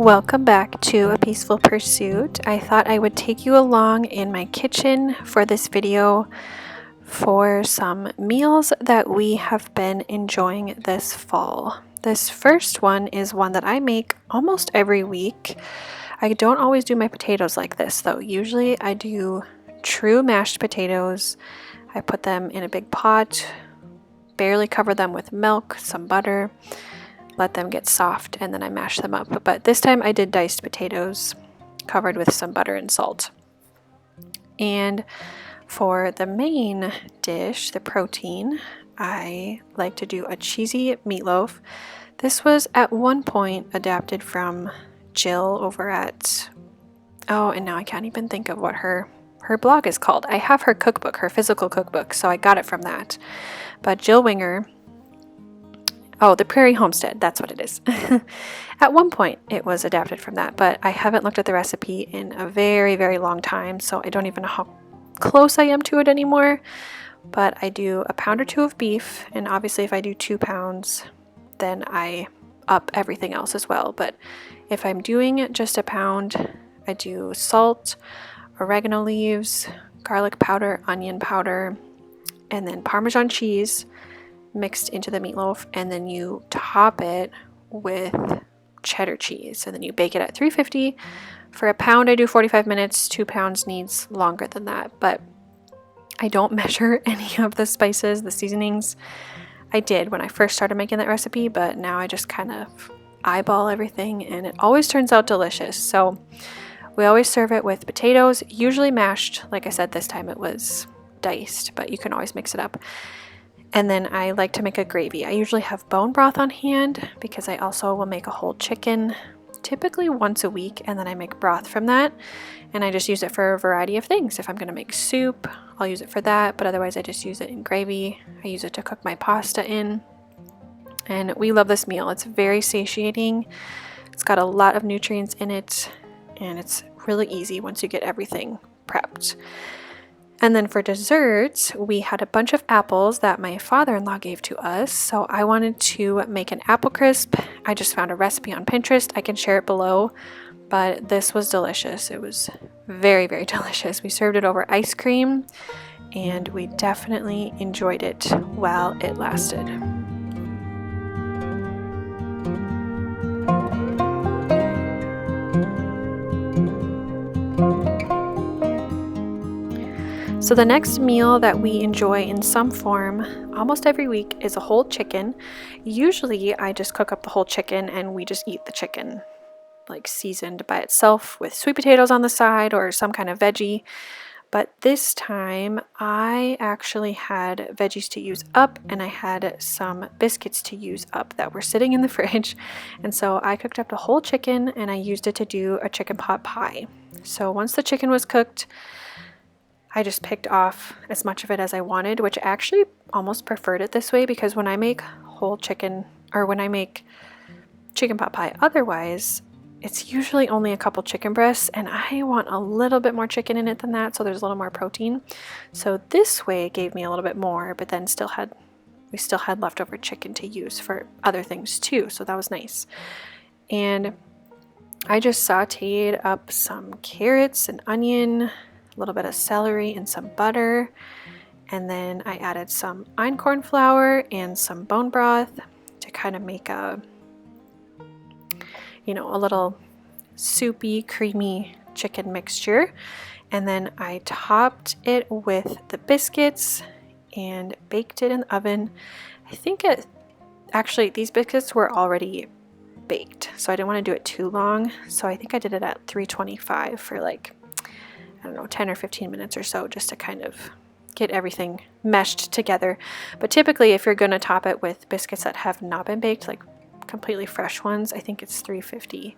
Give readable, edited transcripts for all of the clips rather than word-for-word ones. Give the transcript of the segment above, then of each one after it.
Welcome back to A Peaceful Pursuit. I thought I would take you along in my kitchen for this video for some meals that we have been enjoying this fall. This first one is one that I make almost every week. I don't always do my potatoes like this though. Usually I do true mashed potatoes. I put them in a big pot, barely cover them with milk, some butter, let them get soft, and then I mash them up. But this time I did diced potatoes covered with some butter and salt. And for the main dish, the protein, I like to do a cheesy meatloaf. This was at one point adapted from Jill over at, and now I can't even think of what her blog is called. I have her cookbook, her physical cookbook, so I got it from that. But Jill Winger, the Prairie Homestead, that's what it is. At one point, it was adapted from that, but I haven't looked at the recipe in a very, very long time, so I don't even know how close I am to it anymore. But I do a pound or two of beef, and obviously if I do 2 pounds, then I up everything else as well. But if I'm doing just a pound, I do salt, oregano leaves, garlic powder, onion powder, and then Parmesan cheese mixed into the meatloaf, and then you top it with cheddar cheese, and then you bake it at 350 for a pound. I do 45 minutes. 2 pounds needs longer than that, but I don't measure any of the spices, the seasonings. I did when I first started making that recipe, but now I just kind of eyeball everything, and it always turns out delicious. So we always serve it with potatoes, usually mashed. Like I said, this time it was diced, but you can always mix it up. And then I like to make a gravy. I usually have bone broth on hand because I also will make a whole chicken typically once a week, and then I make broth from that, and I just use it for a variety of things. If I'm going to make soup, I'll use it for that, but otherwise I just use it in gravy. I use it to cook my pasta in, and we love this meal. It's very satiating. It's got a lot of nutrients in it, and it's really easy once you get everything prepped. And then for dessert, we had a bunch of apples that my father-in-law gave to us, so I wanted to make an apple crisp. I just found a recipe on Pinterest. I can share it below, but this was delicious. It was very, very delicious. We served it over ice cream, and we definitely enjoyed it while it lasted. So the next meal that we enjoy in some form almost every week is a whole chicken. Usually I just cook up the whole chicken and we just eat the chicken like seasoned by itself with sweet potatoes on the side or some kind of veggie. But this time I actually had veggies to use up, and I had some biscuits to use up that were sitting in the fridge. And so I cooked up the whole chicken and I used it to do a chicken pot pie. So once the chicken was cooked, I just picked off as much of it as I wanted, which I actually almost preferred it this way, because when I make whole chicken, or when I make chicken pot pie otherwise, it's usually only a couple chicken breasts, and I want a little bit more chicken in it than that, so there's a little more protein. So this way it gave me a little bit more, but then we still had leftover chicken to use for other things too, so that was nice. And I just sauteed up some carrots and onion, a little bit of celery and some butter, and then I added some einkorn flour and some bone broth to kind of make a little soupy, creamy chicken mixture. And then I topped it with the biscuits and baked it in the oven. I think these biscuits were already baked, so I didn't want to do it too long, so I think I did it at 325 for 10 or 15 minutes or so, just to kind of get everything meshed together. But typically if you're going to top it with biscuits that have not been baked, like completely fresh ones, I think it's 350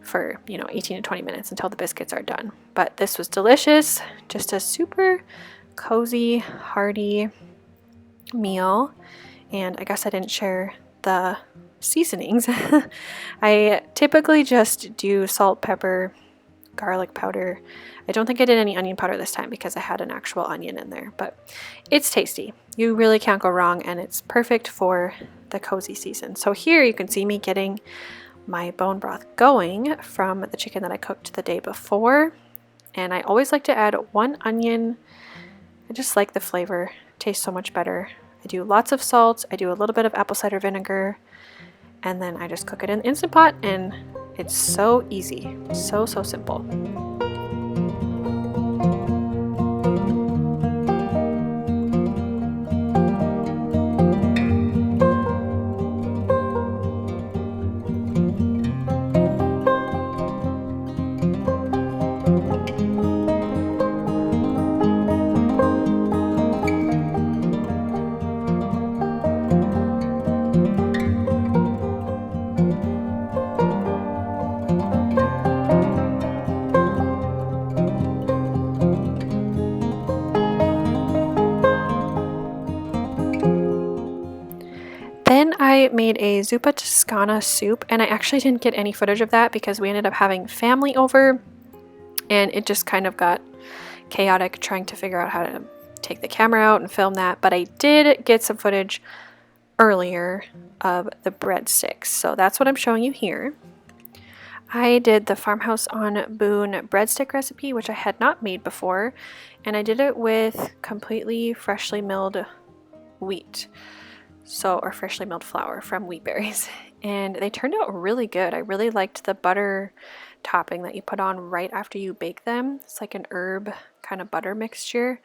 for 18 to 20 minutes until the biscuits are done. But this was delicious, just a super cozy, hearty meal. And I guess I didn't share the seasonings. I typically just do salt, pepper, garlic powder. I don't think I did any onion powder this time because I had an actual onion in there, but it's tasty. You really can't go wrong, and it's perfect for the cozy season. So here you can see me getting my bone broth going from the chicken that I cooked the day before. And I always like to add 1 onion. I just like the flavor. It tastes so much better. I do lots of salt. I do a little bit of apple cider vinegar. And then I just cook it in the Instant Pot, and it's so easy. So simple. Then I made a zuppa toscana soup, and I actually didn't get any footage of that because we ended up having family over, and it just kind of got chaotic trying to figure out how to take the camera out and film that. But I did get some footage earlier of the breadsticks, so that's what I'm showing you here. I did the Farmhouse on Boone breadstick recipe, which I had not made before, and I did it with completely freshly milled wheat. Or freshly milled flour from wheat berries, and they turned out really good. I really liked the butter topping that you put on right after you bake them. It's like an herb kind of butter mixture.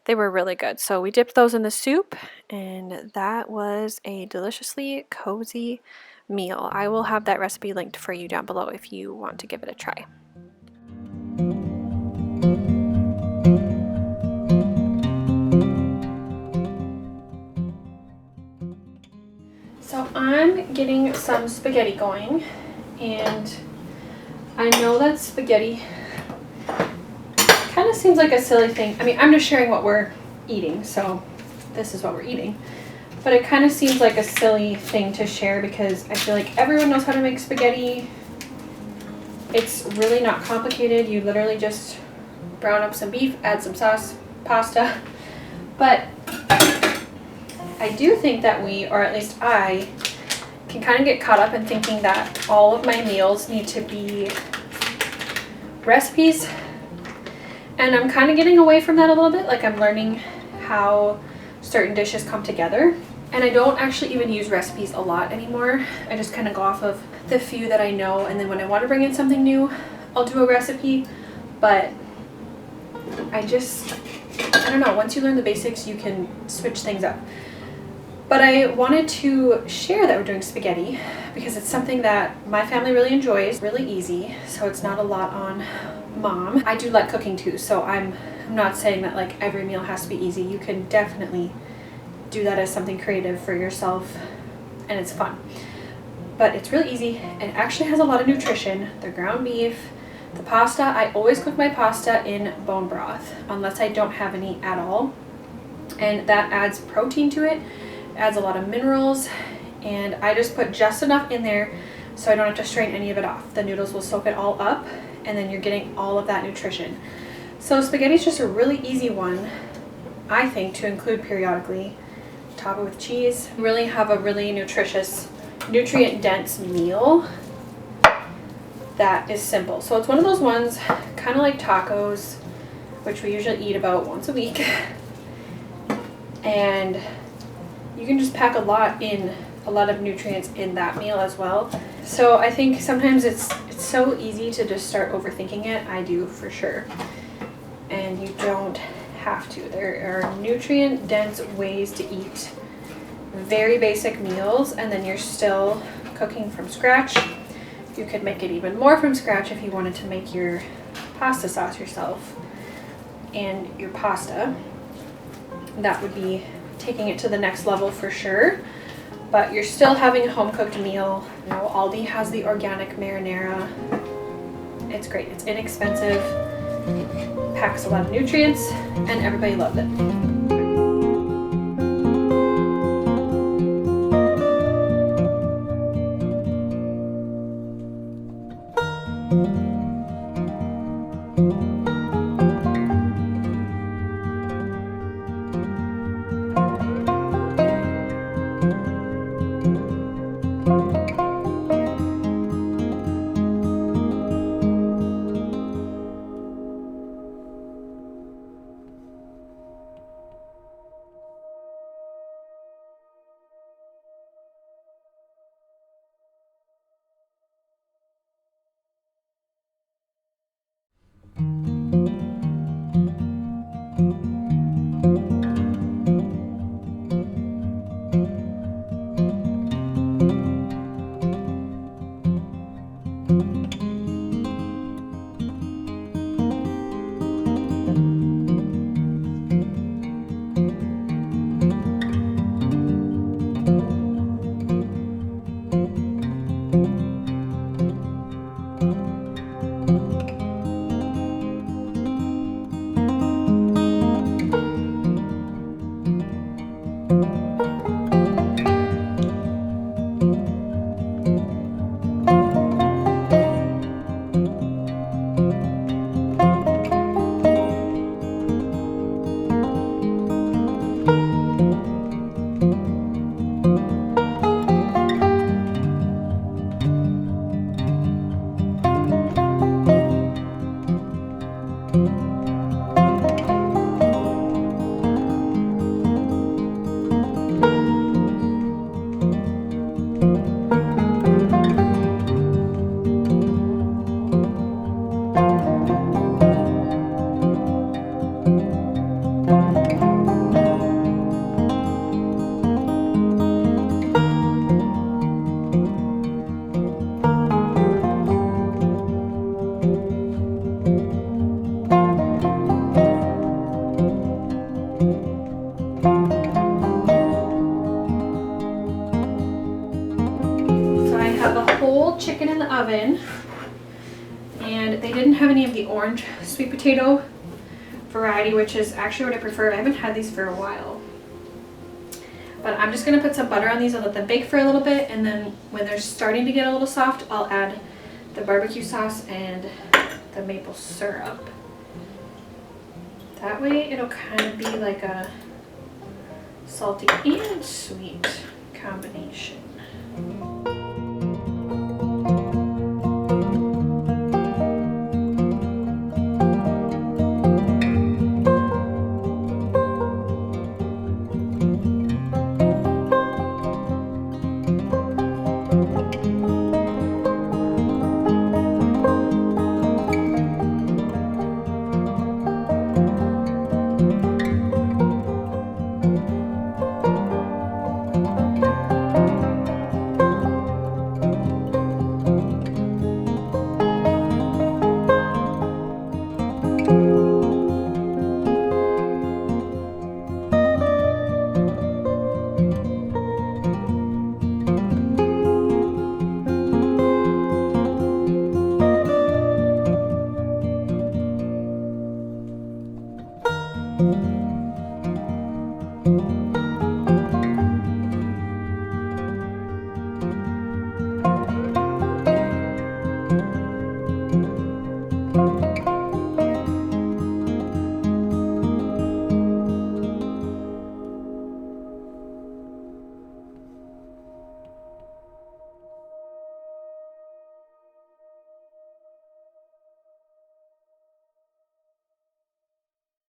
They were really good. So we dipped those in the soup, and that was a deliciously cozy meal. I will have that recipe linked for you down below if you want to give it a try. So I'm getting some spaghetti going, and I know that spaghetti kind of seems like a silly thing. I mean, I'm just sharing what we're eating, so this is what we're eating. But it kind of seems like a silly thing to share because I feel like everyone knows how to make spaghetti. It's really not complicated. You literally just brown up some beef, add some sauce, pasta. But I do think that we, or at least I, can kind of get caught up in thinking that all of my meals need to be recipes. And I'm kind of getting away from that a little bit. Like, I'm learning how certain dishes come together. And I don't actually even use recipes a lot anymore. I just kind of go off of the few that I know, and then when I want to bring in something new, I'll do a recipe. But I don't know, once you learn the basics, you can switch things up. But I wanted to share that we're doing spaghetti because it's something that my family really enjoys, really easy, so it's not a lot on mom. I do like cooking too, so I'm not saying that like every meal has to be easy. You can definitely do that as something creative for yourself, and it's fun. But it's really easy and actually has a lot of nutrition. The ground beef, the pasta, I always cook my pasta in bone broth unless I don't have any at all, and that adds protein to it. Adds a lot of minerals, and I just put just enough in there so I don't have to strain any of it off. The noodles will soak it all up, and then you're getting all of that nutrition. So spaghetti is just a really easy one, I think, to include periodically. Top it with cheese. Really have a really nutritious, nutrient-dense meal that is simple. So it's one of those ones, kind of like tacos, which we usually eat about once a week, and you can just pack a lot of nutrients in that meal as well. So I think sometimes it's so easy to just start overthinking it. I do for sure. And you don't have to. There are nutrient dense ways to eat very basic meals, and then you're still cooking from scratch. You could make it even more from scratch if you wanted to make your pasta sauce yourself and your pasta. That would be taking it to the next level for sure, but you're still having a home-cooked meal. You know, Aldi has the organic marinara. It's great. It's inexpensive, packs a lot of nutrients, and everybody loves it. Chicken in the oven, and they didn't have any of the orange sweet potato variety, which is actually what I prefer. I haven't had these for a while, but I'm just gonna put some butter on these and let them bake for a little bit, and then when they're starting to get a little soft, I'll add the barbecue sauce and the maple syrup. That way it'll kind of be like a salty and sweet combination.